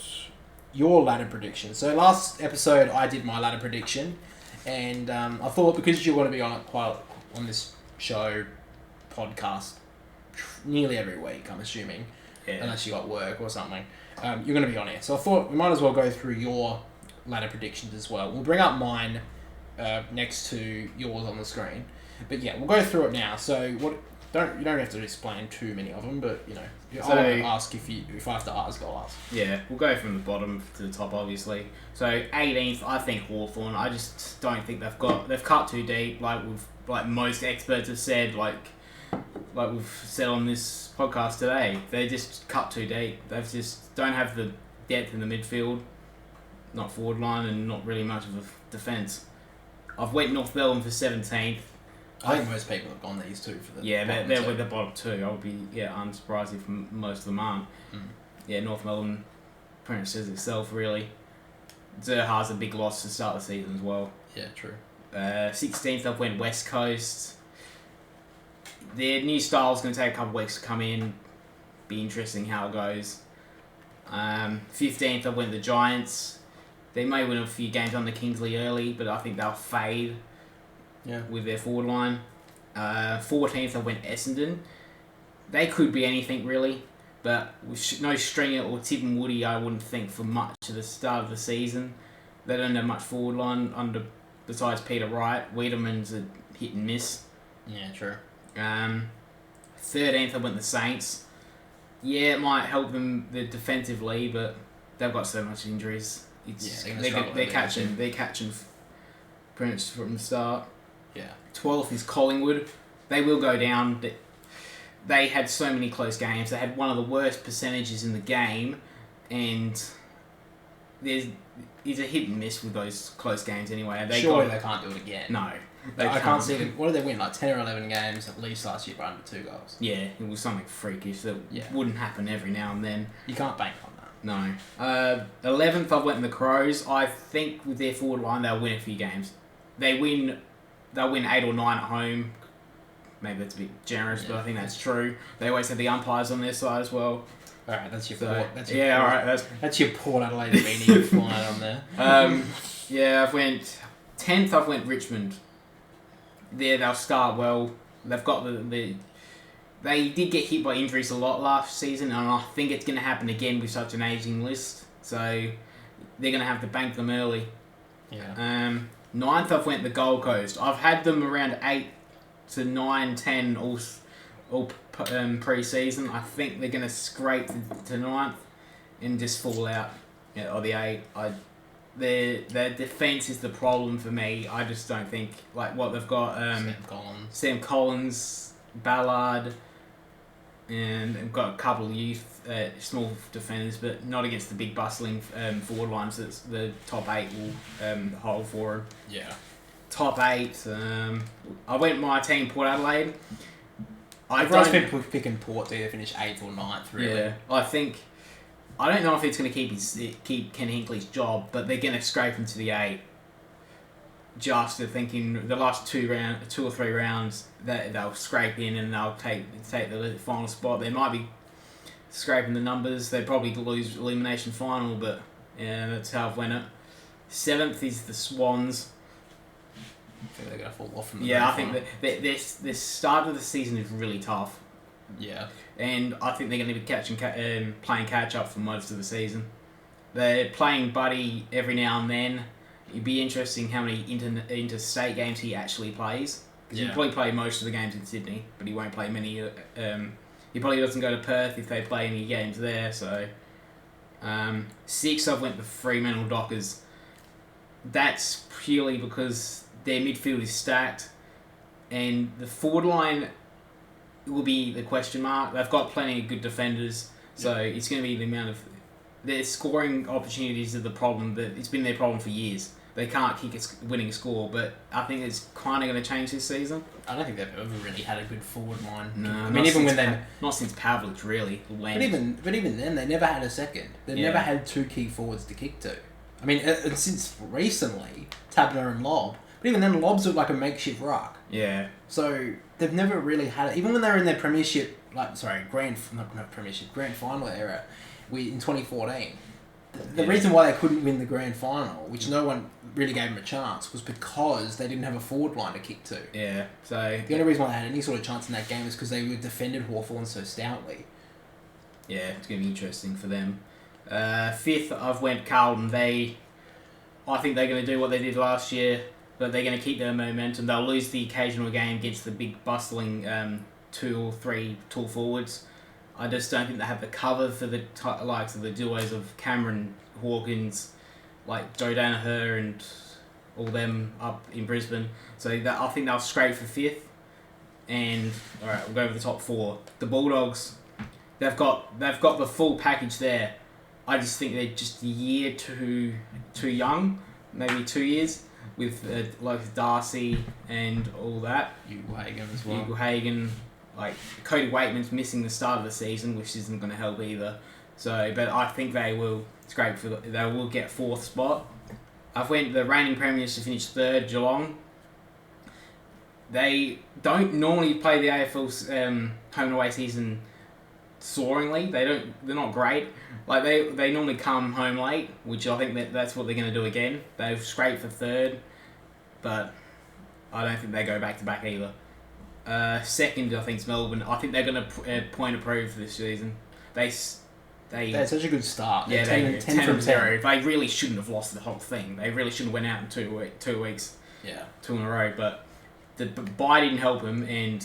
your ladder prediction. So last episode, I did my ladder prediction, and I thought because you're going to be on this show, podcast, nearly every week, I'm assuming... Yeah. Unless you got work or something, you're going to be on air. So I thought we might as well go through your ladder predictions as well. We'll bring up mine next to yours on the screen. But yeah, we'll go through it now. So you don't have to explain too many of them, but I'll ask if I have to ask, I'll ask. Yeah, we'll go from the bottom to the top, obviously. So 18th, I think Hawthorn. I just don't think they've cut too deep, like most experts have said, like we've said on this podcast today. They just cut too deep. They just don't have the depth in the midfield, not forward line, and not really much of a defence. I've went North Melbourne for 17th. I think most people have gone these two for the they're with the bottom two. I would be unsurprised if most of them aren't. Yeah, North Melbourne pretty much says itself, really. Zerha's a big loss to start the season as well. Yeah, true. 16th, I've went West Coast. Their new style's going to take a couple of weeks to come in. Be interesting how it goes. 15th, I went the Giants. They may win a few games under Kingsley early, but I think they'll fade with their forward line. 14th, I went Essendon. They could be anything, really, but with no Stringer or Tim Woody, I wouldn't think for much at the start of the season. They don't have much forward line besides Peter Wright. Wiedemann's a hit and miss. Yeah, true. 13th, I went the Saints. Yeah, it might help them defensively, but they've got so much injuries. They're catching pretty much from the start. Yeah. 12th is Collingwood. They will go down. They had so many close games. They had one of the worst percentages in the game, and he's a hit and miss with those close games anyway. Surely they can't do it again. No. I can't see them. What did they win? Like 10 or 11 games at least last year by under 2 goals. Yeah, it was something freakish that wouldn't happen every now and then. You can't bank on that. No. 11th, I've went in the Crows. I think with their forward line, they'll win a few games. They'll win 8 or 9 at home. Maybe that's a bit generous, but I think that's true. They always have the umpires on their side as well. Alright, that's your Port. That's your Port Adelaide beanie flying on there. I've went 10th. I've went Richmond. There, they'll start well. They've got the they did get hit by injuries a lot last season, and I think it's going to happen again with such an ageing list. So they're going to have to bank them early. Yeah. 9th, I've went the Gold Coast. I've had them around 8 to 9, 10 all pre-season. I think they're going to scrape to 9th and just fall out. Yeah, or the 8. Their defence is the problem for me. I just don't think like what they've got. Sam Collins, Ballard, and they've got a couple of youth, small defenders, but not against the big bustling forward lines. That's the top 8 will hold for them. Yeah. Top 8. I went my team Port Adelaide. Everyone's been picking Port to either finish 8th or 9th, really. Yeah, I don't know if it's going to keep Ken Hinkley's job, but they're going to scrape into the 8. Just thinking the last 2 or 3 rounds that they'll scrape in and they'll take the final spot. They might be scraping the numbers. They probably lose elimination final, but yeah, that's how I've went it. 7th is the Swans. I think they're going to fall off from the I think that this start of the season is really tough. Yeah. And I think they're going to be playing catch up for most of the season. They're playing Buddy every now and then. It'd be interesting how many interstate games he actually plays. Because he'll probably play most of the games in Sydney, but he won't play many. He probably doesn't go to Perth if they play any games there. So, 6th, I've went the Fremantle Dockers. That's purely because their midfield is stacked, and the forward line will be the question mark. They've got plenty of good defenders, so it's going to be the amount of their scoring opportunities are the problem. That it's been their problem for years. They can't kick a winning score, but I think it's kind of going to change this season. I don't think they've ever really had a good forward line. No, I mean, even when they not since Pavlich really. But even then, they never had a second. They never had 2 key forwards to kick to. I mean, since recently, Tabner and Lobb. But even then, Lobb's look like a makeshift ruck. Yeah. So they've never really had it. Even when they were in their grand final era, in 2014. The reason why they couldn't win the grand final, which no one really gave them a chance, was because they didn't have a forward line to kick to. Yeah. So the only reason why they had any sort of chance in that game is because they defended Hawthorn so stoutly. Yeah, it's going to be interesting for them. 5th, I've went Carlton. I think they're going to do what they did last year, but they're going to keep their momentum. They'll lose the occasional game against the big bustling 2 or 3 tall forwards. I just don't think they have the cover for the likes of the duos of Cameron Hawkins, like Joe Danaher and all them up in Brisbane. So I think they'll scrape for 5th. And alright, we'll go over the top 4. The Bulldogs, they've got the full package there. I just think they're just a year too young, maybe 2 years, with like Darcy and all that. Hugo Hagan as well. Hugo Hagan. Like, Cody Waitman's missing the start of the season, which isn't going to help either. So, but I think they will scrape they will get 4th spot. I've went the reigning premiers to finish 3rd, Geelong. They don't normally play the AFL's home and away season soaringly. They're not great. Like they normally come home late, which I think that's what they're going to do again. They've scraped for 3rd, but I don't think they go back to back either. 2nd, I think, is Melbourne. I think they're going to point approve this season. They had such a good start. Yeah, 10 from 0. They really shouldn't have lost the whole thing. They really shouldn't have went out in 2 weeks. Yeah. 2 in a row. But the bye didn't help them, and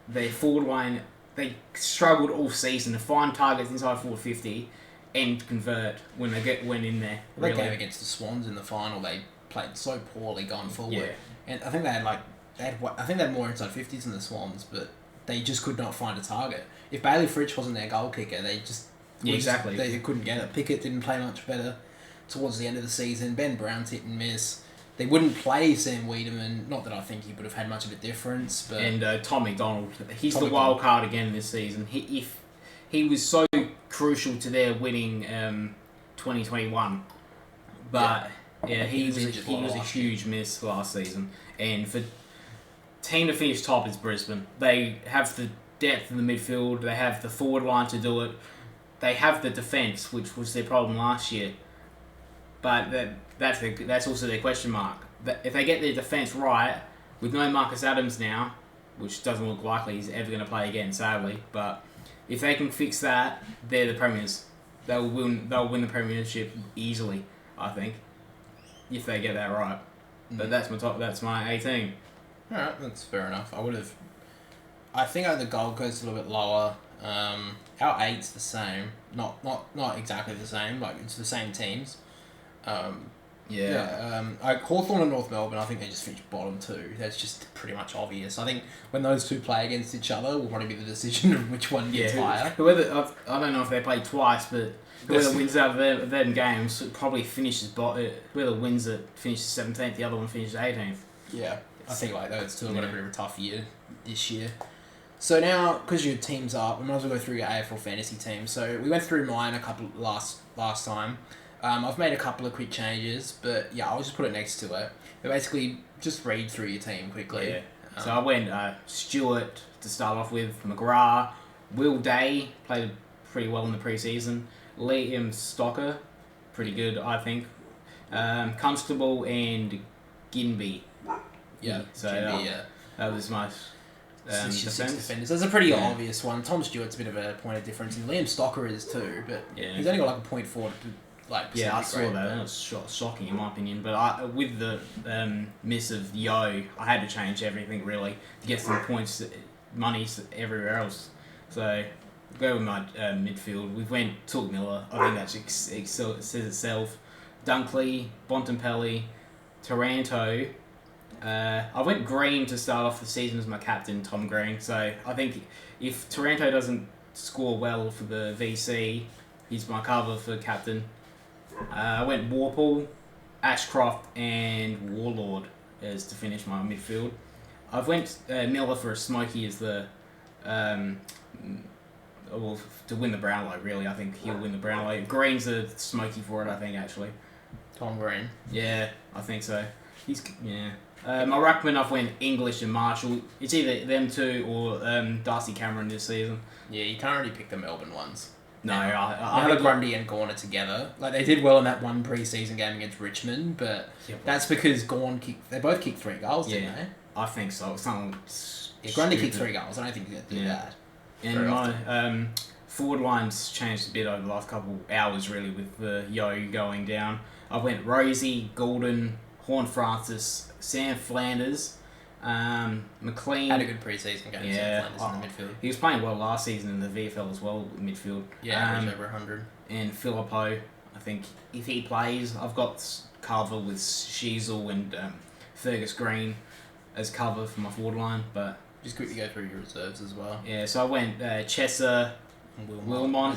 their forward line, they struggled all season to find targets inside 450 and convert when they went in there. That game against the Swans in the final, they played so poorly going forward. Yeah. And I think they had more inside 50s than the Swans, but they just could not find a target. If Bailey Fritsch wasn't their goal kicker, they couldn't get it. Pickett didn't play much better. towards the end of the season. Ben Brown's hit and miss. They wouldn't play Sam Wiedemann. Not that I think he would have had much of a difference, but and Tom McDonald, he's the wild card again this season. He was so crucial to their winning 2021, but he was a huge miss last season. And for team to finish top is Brisbane. They have the depth in the midfield. They have the forward line to do it. They have the defence, which was their problem last year. But that's also their question mark. If they get their defence right, with no Marcus Adams now, which doesn't look likely he's ever going to play again, sadly, but if they can fix that, they're the premiers. They'll win the premiership easily, I think, if they get that right. But that's my 18. All right, that's fair enough. I think I had the Gold Coast a little bit lower. Our 8's the same, not exactly the same. Like it's the same teams. Hawthorn and North Melbourne, I think they just finished bottom 2. That's just pretty much obvious. I think when those two play against each other, will probably be the decision of which one gets higher. I don't know if they play twice, but whoever wins out of them games probably finishes bottom. Whoever wins it finishes 17th, the other one finishes 18th. Yeah, I think like those two have got a bit of a tough year this year. So now, because your team's up, we might as well go through your AFL fantasy team. So we went through mine a couple last time. I've made a couple of quick changes, but yeah, I'll just put it next to it. But basically, just read through your team quickly. Yeah. So I went Stewart to start off with, McGrath, Will Day, played pretty well in the preseason, Liam Stocker, pretty good, I think, Constable and Ginby. Yeah, so that was my defence. That's a pretty obvious one. Tom Stewart's a bit of a point of difference, and Liam Stocker is too, but he's only got like a 0.4 I saw that. That was shocking in my opinion. But with the miss of Yo, I had to change everything really to get some points, money everywhere else. So go with my midfield. We went Took Miller. I think that says itself. Dunkley, Bontempelli, Taranto. I went Green to start off the season as my captain, Tom Green. So I think if Taranto doesn't score well for the VC, he's my cover for captain. I went Warple, Ashcroft, and Warlord as to finish my midfield. I went Miller for a smoky as the to win the Brownlow. Really, I think he'll win the Brownlow. Green's a smoky for it. I think actually. Tom Green. Yeah, I think so. My ruckman, I've went English and Marshall. It's either them two or Darcy Cameron this season. Yeah, you can't really pick the Melbourne ones. No, I think Grundy and Gawn are together. Like they did well in that one pre-season game against Richmond, but that's because Gawn they both kicked 3 goals, didn't they? I think so. Grundy kicked 3 goals. I don't think he's going to do that. And my forward line's changed a bit over the last couple hours, really, with the Yo going down. I went Rosie, Golden, Horn-Francis, Sam Flanders, McLean. Had a good pre-season game. Sam Flanders in the midfield. He was playing well last season in the VFL as well, midfield. Yeah, averaged over 100. And Filippo, I think if he plays, I've got cover with Sheasel and Fergus Green as cover for my forward line, but just quickly go through your reserves as well. Yeah, so I went Chesser, Wilmont.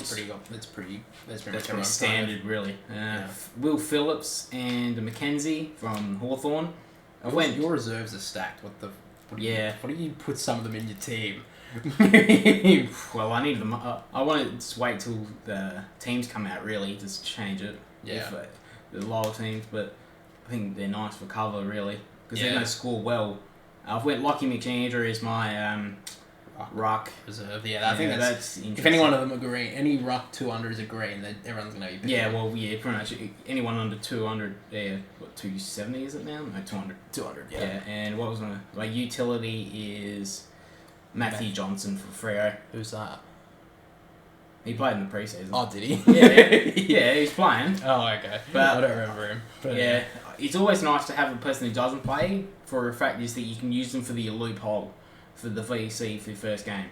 That's pretty standard, really. Will Phillips and Mackenzie from Hawthorn. Your reserves are stacked. What do you put some of them in your team? Well, I need them. I want to wait till the teams come out, really, to change it. Yeah. If, the lower teams, but I think they're nice for cover, really, because they're going to score well. I've went Lockie McAndrew as my ruck reserve. Yeah, I think that's if any one of them are green, any ruck 200 is a green, then everyone's going to be picking. Yeah, well, pretty much anyone under 200. What 270 is it now? No, 200. 200. Yeah. And what was my utility is Matthew Johnson for Freo. Who's that? He played in the preseason. Oh, did he? Yeah, he's playing. Oh, okay. But I don't remember him. But yeah, it's always nice to have a person who doesn't play. For a fact is that you can use them for the loophole for the VC for the first game.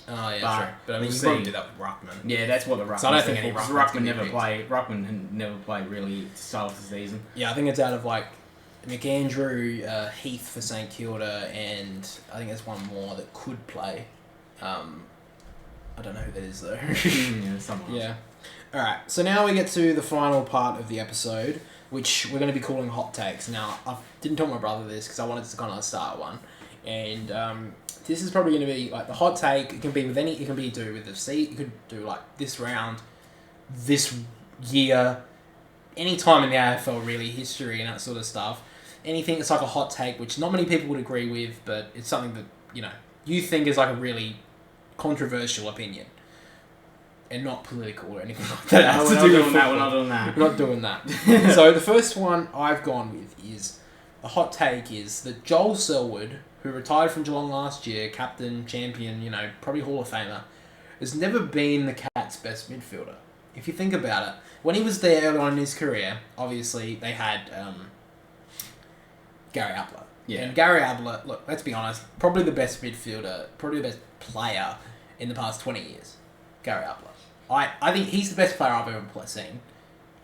Oh yeah, true. But I mean, you probably do that with Ruckman. Yeah, that's what the Ruckman. So I don't think any Ruckman never played really to start off the season. Yeah, I think it's out of like McAndrew, Heath for St Kilda, and I think there's one more that could play. I don't know who that is though. Yeah, someone else. Yeah. Alright, so now we get to the final part of the episode, which we're going to be calling hot takes. Now, I didn't tell my brother this because I wanted to kind of start one. And this is probably going to be like the hot take. It can be with it can be do with the seat. You could do like this round, this year, any time in the AFL really, history and that sort of stuff. Anything that's like a hot take, which not many people would agree with, but it's something that, you think is like a really controversial opinion. And not political or anything like that. No, we're not doing that. We're not doing that. So the first one I've gone with is, a hot take is that Joel Selwood, who retired from Geelong last year, captain, champion, probably Hall of Famer, has never been the Cats' best midfielder. If you think about it, when he was there early on in his career, obviously they had Gary Ablett. Yeah. And Gary Ablett, look, let's be honest, probably the best midfielder, probably the best player in the past 20 years. Gary Ablett. I think he's the best player I've ever seen.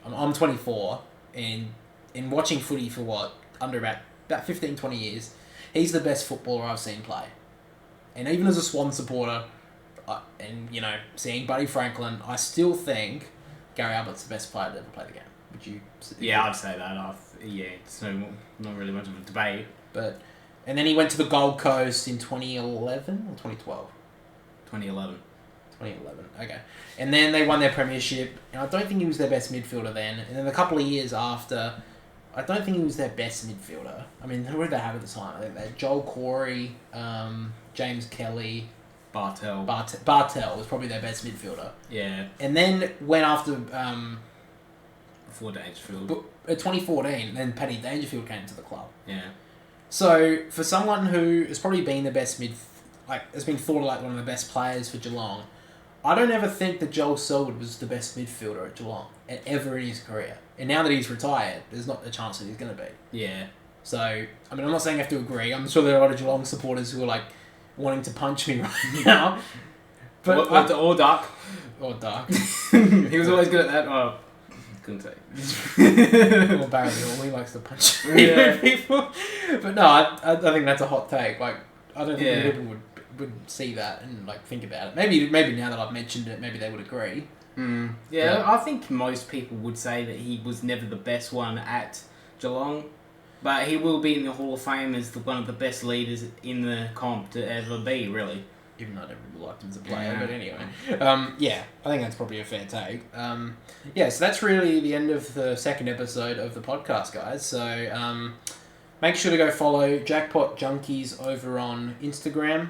I'm 24, and in watching footy for under about 15, 20 years, he's the best footballer I've seen play. And even as a Swan supporter, and seeing Buddy Franklin, I still think Gary Ablett's the best player to ever play the game. Would you? Yeah, I'd say that. It's not really much of a debate. And then he went to the Gold Coast in 2011 or 2012? 2011. 2011, okay. And then they won their premiership. And I don't think he was their best midfielder then. And then a couple of years after, I don't think he was their best midfielder. I mean, who did they have at the time? I think they had Joel Corey, James Kelly. Bartel was probably their best midfielder. Yeah. And then went after... before Dangerfield. 2014, then Paddy Dangerfield came to the club. Yeah. So, for someone who has probably been the best has been thought of like one of the best players for Geelong, I don't ever think that Joel Selwood was the best midfielder at Geelong ever in his career. And now that he's retired, there's not a chance that he's going to be. Yeah. So, I mean, I'm not saying I have to agree. I'm sure there are a lot of Geelong supporters who are like wanting to punch me right now. But or Duck. Or Duck. He was always good at that. Oh, couldn't say. Or Barry Hill, he likes to punch people. But no, I think that's a hot take. Like, I don't think people would see that and like think about it. Maybe now that I've mentioned it, maybe they would agree. Yeah, I think most people would say that he was never the best one at Geelong, but he will be in the Hall of Fame as one of the best leaders in the comp to ever be, really. Even though I never really liked him as a player, but anyway. I think that's probably a fair take. So that's really the end of the second episode of the podcast, guys. So make sure to go follow Jackpot Junkies over on Instagram.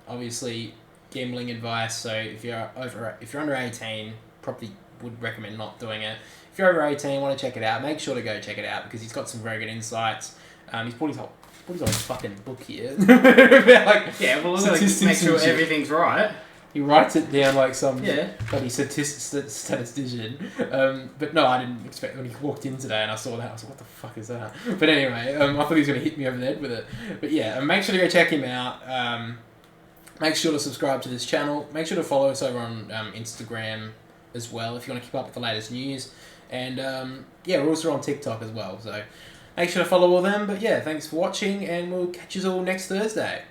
Obviously, gambling advice. So if you're under 18, probably would recommend not doing it. If you're over 18, want to check it out, make sure to go check it out because he's got some very good insights. He's put his whole fucking book here. Make sure everything's right. He writes it down like some bloody statistician. But no, I didn't expect when he walked in today and I saw that. I was like, what the fuck is that? But anyway, I thought he was going to hit me over the head with it. But yeah, make sure to go check him out. Make sure to subscribe to this channel. Make sure to follow us over on Instagram as well if you want to keep up with the latest news. And we're also on TikTok as well. So make sure to follow all them. But yeah, thanks for watching and we'll catch you all next Thursday.